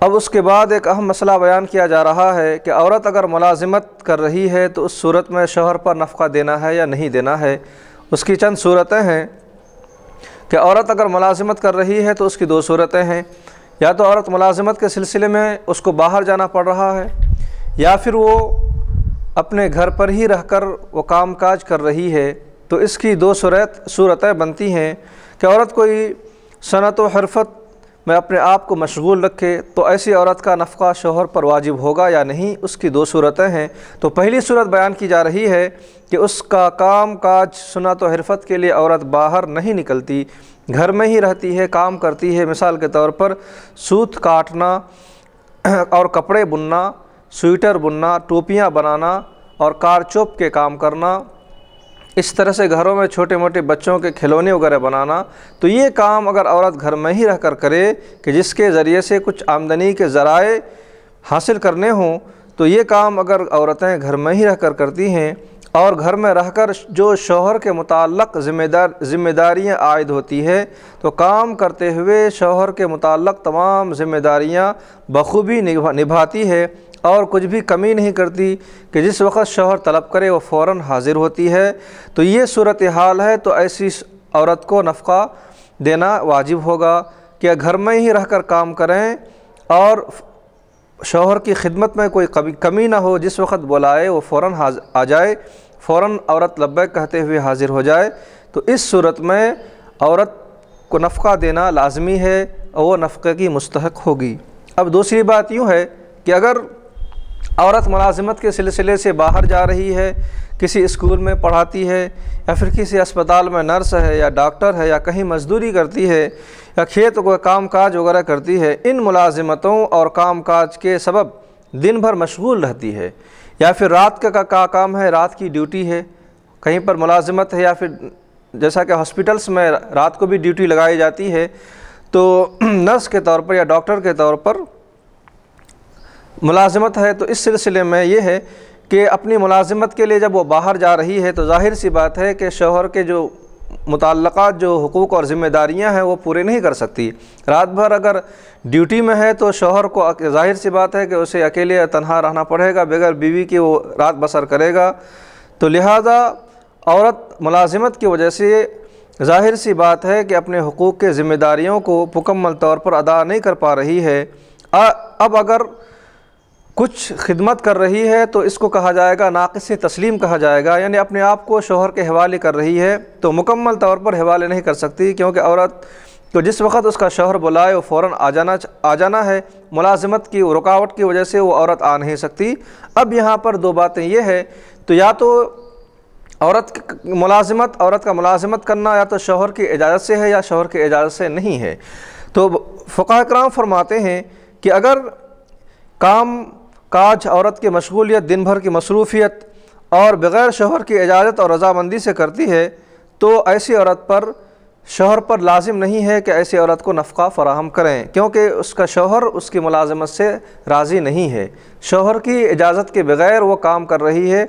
اب اس کے بعد ایک اہم مسئلہ بیان کیا جا رہا ہے کہ عورت اگر ملازمت کر رہی ہے تو اس صورت میں شوہر پر نفقہ دینا ہے یا نہیں دینا ہے۔ اس کی چند صورتیں ہیں کہ عورت اگر ملازمت کر رہی ہے تو اس کی دو صورتیں ہیں، یا تو عورت ملازمت کے سلسلے میں اس کو باہر جانا پڑ رہا ہے، یا پھر وہ اپنے گھر پر ہی رہ کر وہ کام کاج کر رہی ہے۔ تو اس کی دو صورتیں بنتی ہیں کہ عورت کوئی صنعت و حرفت میں اپنے آپ کو مشغول رکھے تو ایسی عورت کا نفقہ شوہر پر واجب ہوگا یا نہیں، اس کی دو صورتیں ہیں۔ تو پہلی صورت بیان کی جا رہی ہے کہ اس کا کام کاج صنعت و حرفت کے لیے عورت باہر نہیں نکلتی، گھر میں ہی رہتی ہے، کام کرتی ہے۔ مثال کے طور پر سوت کاٹنا اور کپڑے بننا، سویٹر بننا، ٹوپیاں بنانا اور کارچوب کے کام کرنا، اس طرح سے گھروں میں چھوٹے موٹے بچوں کے کھلونے وغیرہ بنانا۔ تو یہ کام اگر عورت گھر میں ہی رہ کر کرے کہ جس کے ذریعے سے کچھ آمدنی کے ذرائع حاصل کرنے ہوں، تو یہ کام اگر عورتیں گھر میں ہی رہ کر کرتی ہیں اور گھر میں رہ کر جو شوہر کے متعلق ذمہ داریاں عائد ہوتی ہے تو کام کرتے ہوئے شوہر کے متعلق تمام ذمہ داریاں بخوبی نبھاتی ہے اور کچھ بھی کمی نہیں کرتی کہ جس وقت شوہر طلب کرے وہ فوراً حاضر ہوتی ہے، تو یہ صورتحال ہے۔ تو ایسی عورت کو نفقہ دینا واجب ہوگا کہ گھر میں ہی رہ کر کام کریں اور شوہر کی خدمت میں کوئی کمی نہ ہو، جس وقت بلائے وہ فوراً آ جائے، فوراً عورت لبیک کہتے ہوئے حاضر ہو جائے۔ تو اس صورت میں عورت کو نفقہ دینا لازمی ہے اور وہ نفقے کی مستحق ہوگی۔ اب دوسری بات یوں ہے کہ اگر عورت ملازمت کے سلسلے سے باہر جا رہی ہے، کسی اسکول میں پڑھاتی ہے یا پھر کسی اسپتال میں نرس ہے یا ڈاکٹر ہے یا کہیں مزدوری کرتی ہے یا کھیت کو کام کاج وغیرہ کرتی ہے، ان ملازمتوں اور کام کاج کے سبب دن بھر مشغول رہتی ہے، یا پھر رات کا کام ہے، رات کی ڈیوٹی ہے، کہیں پر ملازمت ہے، یا پھر جیسا کہ ہاسپٹلس میں رات کو بھی ڈیوٹی لگائی جاتی ہے، تو نرس کے طور پر یا ڈاکٹر کے طور پر ملازمت ہے۔ تو اس سلسلے میں یہ ہے کہ اپنی ملازمت کے لیے جب وہ باہر جا رہی ہے تو ظاہر سی بات ہے کہ شوہر کے جو متعلقات جو حقوق اور ذمہ داریاں ہیں وہ پورے نہیں کر سکتی۔ رات بھر اگر ڈیوٹی میں ہے تو شوہر کو ظاہر سی بات ہے کہ اسے اکیلے تنہا رہنا پڑے گا، بغیر بیوی کے وہ رات بسر کرے گا۔ تو لہذا عورت ملازمت کی وجہ سے ظاہر سی بات ہے کہ اپنے حقوق کے ذمہ داریوں کو مکمل طور پر ادا نہیں کر پا رہی ہے۔ اب اگر کچھ خدمت کر رہی ہے تو اس کو کہا جائے گا ناقص تسلیم کہا جائے گا، یعنی اپنے آپ کو شوہر کے حوالے کر رہی ہے تو مکمل طور پر حوالے نہیں کر سکتی، کیونکہ عورت تو جس وقت اس کا شوہر بلائے وہ فوراً آ جانا ہے، ملازمت کی رکاوٹ کی وجہ سے وہ عورت آ نہیں سکتی۔ اب یہاں پر دو باتیں یہ ہے، تو یا تو عورت کا ملازمت کرنا یا تو شوہر کی اجازت سے ہے یا شوہر کی اجازت سے نہیں ہے۔ تو فقہاء کرام فرماتے ہیں کہ اگر کام کاج عورت کی مشغولیت دن بھر کی مصروفیت اور بغیر شوہر کی اجازت اور رضامندی سے کرتی ہے تو ایسی عورت پر شوہر پر لازم نہیں ہے کہ ایسی عورت کو نفقہ فراہم کریں، کیونکہ اس کا شوہر اس کی ملازمت سے راضی نہیں ہے، شوہر کی اجازت کے بغیر وہ کام کر رہی ہے،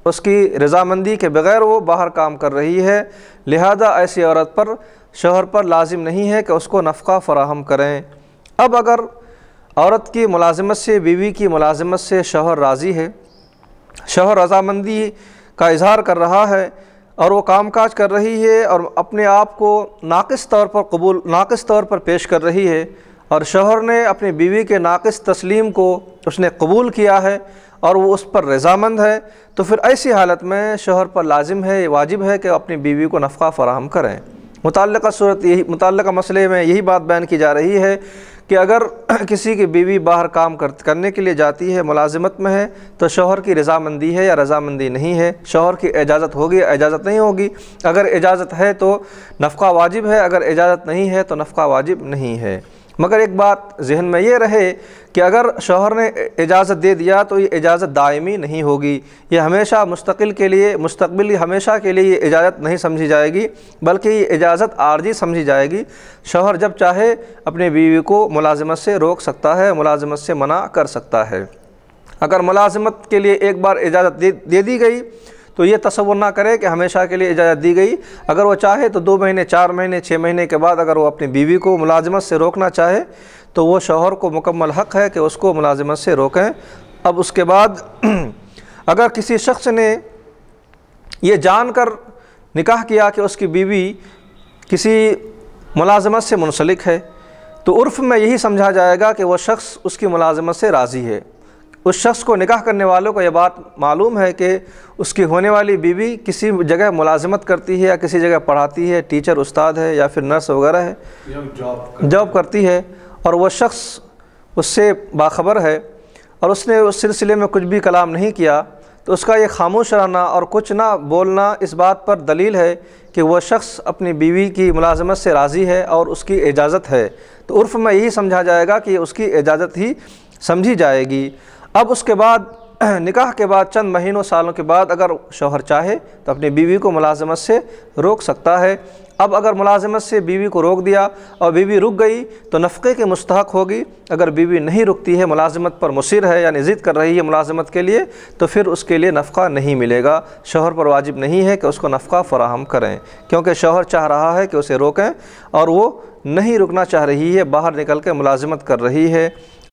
اس کی رضامندی کے بغیر وہ باہر کام کر رہی ہے، لہذا ایسی عورت پر شوہر پر لازم نہیں ہے کہ اس کو نفقہ فراہم کریں۔ اب اگر عورت کی ملازمت سے، بیوی کی ملازمت سے شوہر راضی ہے، شوہر رضامندی کا اظہار کر رہا ہے اور وہ کام کاج کر رہی ہے اور اپنے آپ کو ناقص طور پر پیش کر رہی ہے، اور شوہر نے اپنی بیوی کے ناقص تسلیم کو اس نے قبول کیا ہے اور وہ اس پر رضامند ہے، تو پھر ایسی حالت میں شوہر پر لازم ہے، واجب ہے کہ اپنی بیوی کو نفقہ فراہم کریں۔ متعلقہ مسئلے میں یہی بات بیان کی جا رہی ہے کہ اگر کسی کی بیوی باہر کام کرنے کے لیے جاتی ہے، ملازمت میں ہے، تو شوہر کی رضامندی ہے یا رضامندی نہیں ہے، شوہر کی اجازت ہوگی یا اجازت نہیں ہوگی، اگر اجازت ہے تو نفقہ واجب ہے، اگر اجازت نہیں ہے تو نفقہ واجب نہیں ہے۔ مگر ایک بات ذہن میں یہ رہے کہ اگر شوہر نے اجازت دے دیا تو یہ اجازت دائمی نہیں ہوگی، یہ ہمیشہ مستقبل ہمیشہ کے لیے یہ اجازت نہیں سمجھی جائے گی، بلکہ یہ اجازت عارضی سمجھی جائے گی۔ شوہر جب چاہے اپنی بیوی کو ملازمت سے روک سکتا ہے، ملازمت سے منع کر سکتا ہے۔ اگر ملازمت کے لیے ایک بار اجازت دے دی گئی تو یہ تصور نہ کرے کہ ہمیشہ کے لیے اجازت دی گئی، اگر وہ چاہے تو 2 مہینے، 4 مہینے، 6 مہینے کے بعد اگر وہ اپنی بیوی کو ملازمت سے روکنا چاہے تو وہ شوہر کو مکمل حق ہے کہ اس کو ملازمت سے روکیں۔ اب اس کے بعد اگر کسی شخص نے یہ جان کر نکاح کیا کہ اس کی بیوی کسی ملازمت سے منسلک ہے، تو عرف میں یہی سمجھا جائے گا کہ وہ شخص اس کی ملازمت سے راضی ہے۔ اس شخص کو نکاح کرنے والوں کو یہ بات معلوم ہے کہ اس کی ہونے والی بیوی کسی جگہ ملازمت کرتی ہے یا کسی جگہ پڑھاتی ہے، ٹیچر استاد ہے یا پھر نرس وغیرہ ہے، جاب کرتی ہے، اور وہ شخص اس سے باخبر ہے اور اس نے اس سلسلے میں کچھ بھی کلام نہیں کیا، تو اس کا یہ خاموش رہنا اور کچھ نہ بولنا اس بات پر دلیل ہے کہ وہ شخص اپنی بیوی کی ملازمت سے راضی ہے اور اس کی اجازت ہے۔ تو عرف میں یہی سمجھا جائے گا کہ اس کی اجازت ہی سمجھی جائے گی۔ اب اس کے بعد نکاح کے بعد چند مہینوں سالوں کے بعد اگر شوہر چاہے تو اپنی بیوی کو ملازمت سے روک سکتا ہے۔ اب اگر ملازمت سے بیوی کو روک دیا اور بیوی رک گئی تو نفقے کے مستحق ہوگی۔ اگر بیوی نہیں رکتی ہے، ملازمت پر مصر ہے یعنی ضد کر رہی ہے ملازمت کے لیے، تو پھر اس کے لیے نفقہ نہیں ملے گا۔ شوہر پر واجب نہیں ہے کہ اس کو نفقہ فراہم کریں، کیونکہ شوہر چاہ رہا ہے کہ اسے روکیں اور وہ نہیں رکنا چاہ رہی ہے، باہر نکل کے ملازمت کر رہی ہے۔